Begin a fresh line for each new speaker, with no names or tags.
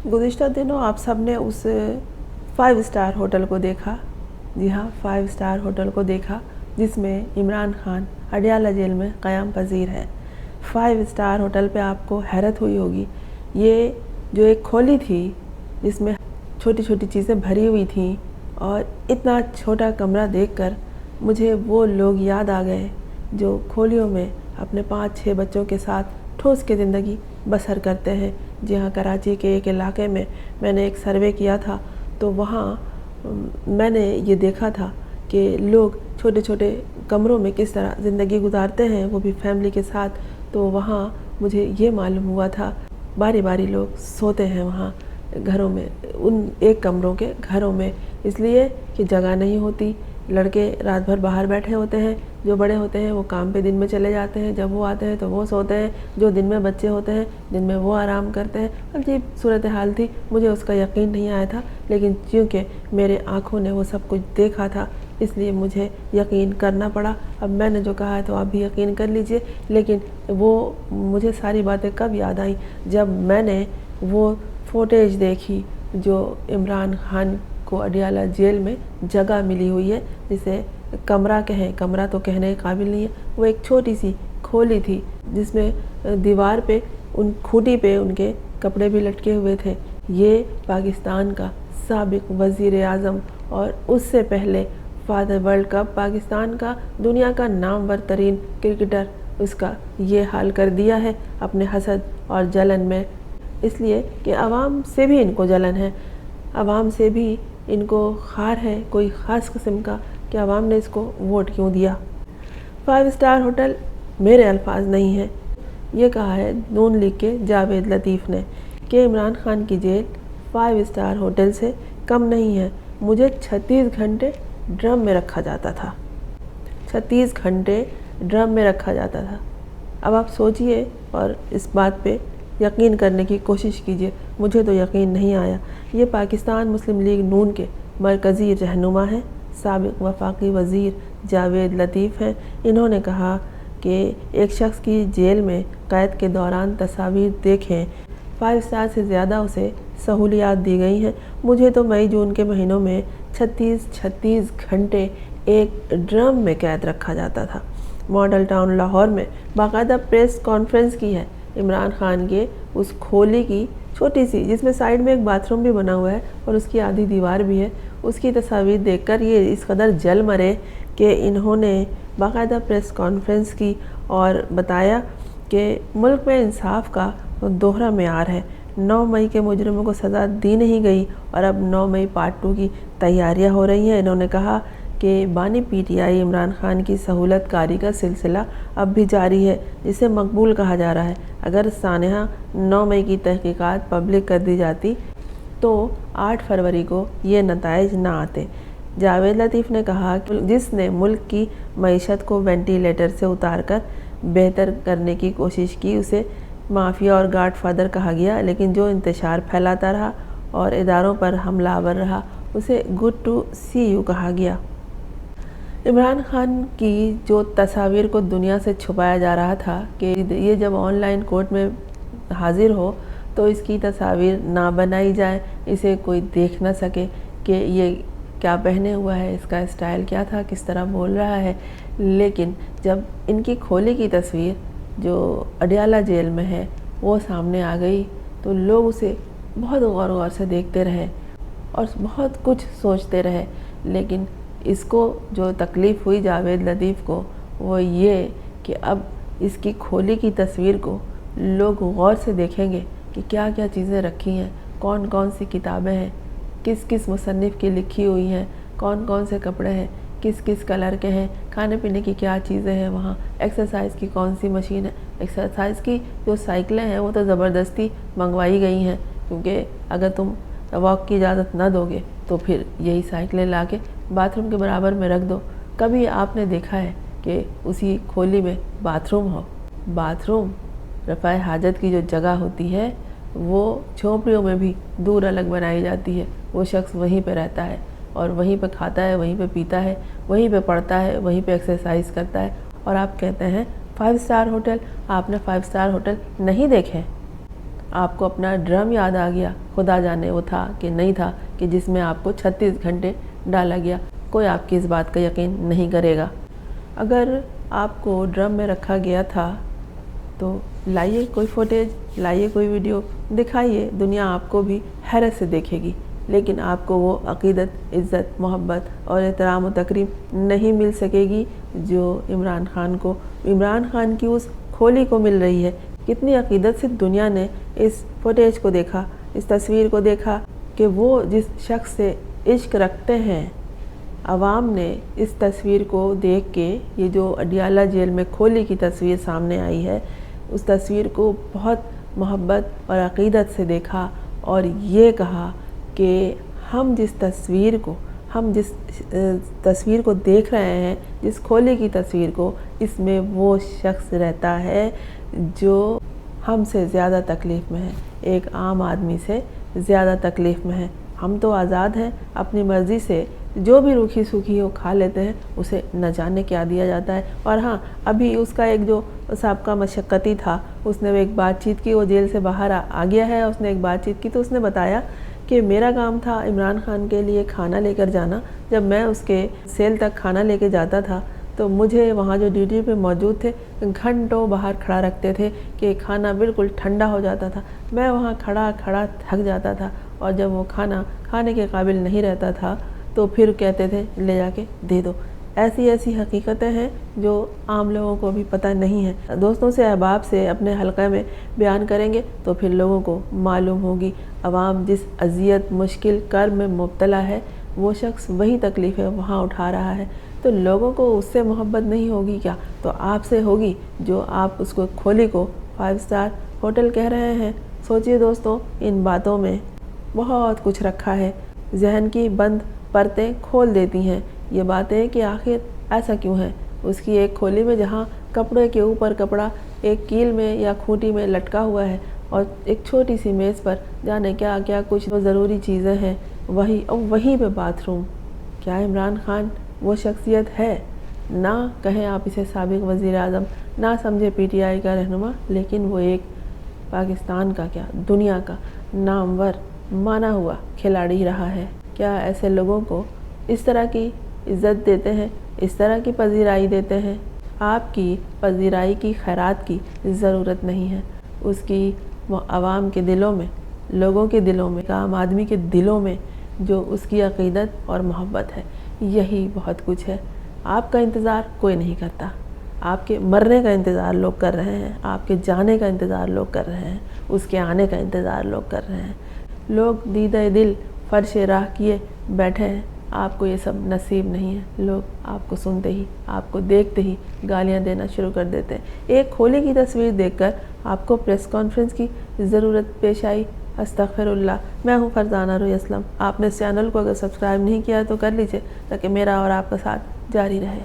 गुज़िश्ता दिनों आप सब ने उस 5 स्टार होटल को देखा। जी हाँ, 5 स्टार होटल को देखा जिसमें इमरान खान अडयाला जेल में क़याम पज़ीर है। 5 स्टार होटल पे आपको हैरत हुई होगी। ये जो एक खोली थी जिसमें छोटी छोटी चीज़ें भरी हुई थीं, और इतना छोटा कमरा देखकर मुझे वो लोग याद आ गए जो खोलियों में अपने 5-6 बच्चों के साथ ठूस के ज़िंदगी बसर करते हैं। जी हाँ, कराची के एक इलाके में मैंने एक सर्वे किया था, तो वहाँ मैंने ये देखा था कि लोग छोटे छोटे कमरों में किस तरह ज़िंदगी गुजारते हैं, वो भी फैमिली के साथ। तो वहाँ मुझे ये मालूम हुआ था बारी बारी लोग सोते हैं वहाँ घरों में, उन एक कमरों के घरों में, इसलिए कि जगह नहीं होती। लड़के रात भर बाहर बैठे होते हैं, जो बड़े होते हैं वो काम पे दिन में चले जाते हैं, जब वो आते हैं तो वो सोते हैं, जो दिन में बच्चे होते हैं दिन में वो आराम करते हैं। अजीब सूरत हाल थी, मुझे उसका यकीन नहीं आया था, लेकिन चूँकि मेरे आँखों ने वो सब कुछ देखा था इसलिए मुझे यकीन करना पड़ा। अब मैंने जो कहा है तो आप भी यकीन कर लीजिए। लेकिन वो मुझे सारी बातें कब याद आई, जब मैंने वो फुटेज देखी जो इमरान खान को अडयाला जेल में जगह मिली हुई है, जिसे कमरा कहें, कमरा तो कहने के काबिल नहीं है। वो एक छोटी सी खोली थी जिसमें दीवार पे उन खूंटी पे उनके कपड़े भी लटके हुए थे। ये पाकिस्तान का साबिक वज़ीर आज़म और उससे पहले फादर वर्ल्ड कप पाकिस्तान का दुनिया का नामवर तरीन क्रिकेटर, उसका ये हाल कर दिया है अपने हसद और जलन में। इसलिए कि आवाम से भी इनको जलन है, आवाम से भी इनको खार है कोई ख़ास किस्म का कि आवाम ने इसको वोट क्यों दिया। 5 स्टार होटल मेरे अल्फाज नहीं है, ये कहा है नून लीग के जावेद लतीफ़ ने कि इमरान खान की जेल 5 स्टार होटल से कम नहीं है। मुझे 36 घंटे ड्रम में रखा जाता था, 36 घंटे ड्रम में रखा जाता था। अब आप सोचिए और इस बात पे यकीन करने की कोशिश कीजिए। मुझे तो यकीन नहीं आया। ये पाकिस्तान मुस्लिम लीग नून के मरकज़ी रहनुमा हैं, साबिक़ वफाकी वज़ीर जावेद लतीफ़ हैं। इन्होंने कहा कि एक शख्स की जेल में क़ैद के दौरान तस्वीर देखें, 5 स्टार से ज़्यादा उसे सहूलियात दी गई हैं। मुझे तो मई जून के महीनों में 36 घंटे एक ड्रम में कैद रखा जाता था। मॉडल टाउन लाहौर में बाकायदा प्रेस कॉन्फ्रेंस की है इमरान खान के उस खोली की, छोटी सी, जिसमें साइड में एक बाथरूम भी बना हुआ है और उसकी आधी दीवार भी है। उसकी तस्वीर देखकर ये इस कदर जल मरे कि इन्होंने बाकायदा प्रेस कॉन्फ्रेंस की और बताया कि मुल्क में इंसाफ का दोहरा मेयार है। 9 मई के मुजरिमों को सज़ा दी नहीं गई और अब 9 मई पार्ट 2 की तैयारियां हो रही हैं। इन्होंने कहा कि बानी पीटीआई इमरान खान की सहूलत कारी का सिलसिला अब भी जारी है, जिसे मकबूल कहा जा रहा है। अगर सानहा 9 मई की तहकीकात पब्लिक कर दी जाती तो 8 फरवरी को ये नताइज ना आते। जावेद लतीफ़ ने कहा कि जिसने मुल्क की मईशत को वेंटिलेटर से उतार कर बेहतर करने की कोशिश की उसे माफिया और गाड फादर कहा गया, लेकिन जो इंतशार फैलाता रहा और इदारों पर हमलावर रहा उसे गुड टू सी यू कहा गया। इमरान खान की जो तस्वीर को दुनिया से छुपाया जा रहा था कि ये जब ऑनलाइन कोर्ट में हाजिर हो तो इसकी तस्वीर ना बनाई जाए, इसे कोई देख ना सके कि ये क्या पहने हुआ है, इसका स्टाइल क्या था, किस तरह बोल रहा है। लेकिन जब इनकी खोली की तस्वीर जो अडयाला जेल में है वो सामने आ गई तो लोग उसे बहुत गौर से देखते रहे और बहुत कुछ सोचते रहे। लेकिन इसको जो तकलीफ़ हुई जावेद लतीफ़ को वो ये कि अब इसकी खोली की तस्वीर को लोग गौर से देखेंगे कि क्या क्या चीज़ें रखी हैं, कौन कौन सी किताबें हैं, किस किस मुसन्निफ़ की लिखी हुई हैं, कौन कौन से कपड़े हैं, किस किस कलर के हैं, खाने पीने की क्या चीज़ें हैं वहाँ, एक्सरसाइज की कौन सी मशीन है। एक्सरसाइज की जो साइकिलें हैं वो तो ज़बरदस्ती मंगवाई गई हैं, क्योंकि अगर तुम वॉक की इजाज़त ना दोगे तो फिर यही साइकिलें ला के बाथरूम के बराबर में रख दो। कभी आपने देखा है कि उसी खोली में बाथरूम हो? बाथरूम रफ़ाए हाजत की जो जगह होती है वो झोंपड़ियों में भी दूर अलग बनाई जाती है। वो शख्स वहीं पे रहता है और वहीं पे खाता है, वहीं पे पीता है, वहीं पे पढ़ता है, वहीं पे एक्सरसाइज करता है। और आप कहते हैं 5 स्टार होटल। आपने 5 स्टार होटल नहीं देखे? آپ کو اپنا ڈرم یاد آ گیا، خدا جانے وہ تھا کہ نہیں تھا، کہ جس میں آپ کو 36 گھنٹے ڈالا گیا۔ کوئی آپ کی اس بات کا یقین نہیں کرے گا۔ اگر آپ کو ڈرم میں رکھا گیا تھا تو لائیے کوئی فوٹیج، لائیے کوئی ویڈیو، دکھائیے، دنیا آپ کو بھی حیرت سے دیکھے گی، لیکن آپ کو وہ عقیدت، عزت، محبت اور احترام و تکریم نہیں مل سکے گی جو عمران خان کو، عمران خان کی اس کھولی کو مل رہی ہے۔ کتنی عقیدت سے دنیا نے اس فوٹیج کو دیکھا، اس تصویر کو دیکھا کہ وہ جس شخص سے عشق رکھتے ہیں۔ عوام نے اس تصویر کو دیکھ کے، یہ جو اڈیالہ جیل میں کھولی کی تصویر سامنے آئی ہے، اس تصویر کو بہت محبت اور عقیدت سے دیکھا اور یہ کہا کہ ہم جس تصویر کو دیکھ رہے ہیں، جس کھولی کی تصویر کو، اس میں وہ شخص رہتا ہے جو ہم سے زیادہ تکلیف میں ہے، ایک عام آدمی سے زیادہ تکلیف میں ہے۔ ہم تو آزاد ہیں، اپنی مرضی سے جو بھی روکھی سوکھی ہو کھا لیتے ہیں، اسے نہ جانے کیا دیا جاتا ہے۔ اور ہاں، ابھی اس کا ایک جو سابقہ مشقتی تھا، اس نے ایک بات چیت کی، وہ جیل سے باہر آ گیا ہے، اس نے ایک بات چیت کی تو اس نے بتایا کہ میرا کام تھا عمران خان کے لیے کھانا لے کر جانا۔ جب میں اس کے سیل تک کھانا لے کے جاتا تھا تو مجھے وہاں جو ڈیوٹی پہ موجود تھے گھنٹوں باہر کھڑا رکھتے تھے کہ کھانا بالکل ٹھنڈا ہو جاتا تھا۔ میں وہاں کھڑا تھک جاتا تھا اور جب وہ کھانا کھانے کے قابل نہیں رہتا تھا تو پھر کہتے تھے لے جا کے دے دو۔ ایسی حقیقتیں ہیں جو عام لوگوں کو بھی پتہ نہیں ہے۔ دوستوں سے، احباب سے اپنے حلقہ میں بیان کریں گے تو پھر لوگوں کو معلوم ہوگی۔ عوام جس اذیت، مشکل، کرب میں مبتلا ہے، وہ شخص وہی تکلیفیں وہاں اٹھا رہا ہے، تو لوگوں کو اس سے محبت نہیں ہوگی کیا؟ تو آپ سے ہوگی، جو آپ اس کو کھولی کو 5 اسٹار ہوٹل کہہ رہے ہیں۔ سوچئے دوستوں، ان باتوں میں بہت کچھ رکھا ہے، ذہن کی بند پرتیں کھول دیتی ہیں یہ باتیں کہ آخر ایسا کیوں ہے۔ اس کی ایک کھولی میں جہاں کپڑے کے اوپر کپڑا ایک کیل میں یا کھوٹی میں لٹکا ہوا ہے اور ایک چھوٹی سی میز پر جانے کیا کیا کچھ ضروری چیزیں ہیں، وہیں پہ باتھ روم۔ کیا عمران خان وہ شخصیت ہے؟ نہ کہیں آپ اسے سابق وزیر اعظم، نہ سمجھے پی ٹی آئی کا رہنما، لیکن وہ ایک پاکستان کا کیا، دنیا کا نامور مانا ہوا کھلاڑی رہا ہے۔ کیا ایسے لوگوں کو اس طرح کی عزت دیتے ہیں، اس طرح کی پذیرائی دیتے ہیں؟ آپ کی پذیرائی کی، خیرات کی ضرورت نہیں ہے۔ اس کی عوام کے دلوں میں، لوگوں کے دلوں میں، عام آدمی کے دلوں میں جو اس کی عقیدت اور محبت ہے، یہی بہت کچھ ہے۔ آپ کا انتظار کوئی نہیں کرتا، آپ کے مرنے کا انتظار لوگ کر رہے ہیں، آپ کے جانے کا انتظار لوگ کر رہے ہیں، اس کے آنے کا انتظار لوگ کر رہے ہیں۔ لوگ دیدہ دل فرش راہ کیے بیٹھے ہیں، آپ کو یہ سب نصیب نہیں ہے۔ لوگ آپ کو سنتے ہی، آپ کو دیکھتے ہی گالیاں دینا شروع کر دیتے ہیں۔ ایک کھولی کی تصویر دیکھ کر آپ کو پریس کانفرنس کی ضرورت پیش آئی؟ استغفر اللہ۔ میں ہوں فرزانہ روی اسلم۔ آپ نے اس چینل کو اگر سبسکرائب نہیں کیا تو کر لیجئے تاکہ میرا اور آپ کا ساتھ جاری رہے۔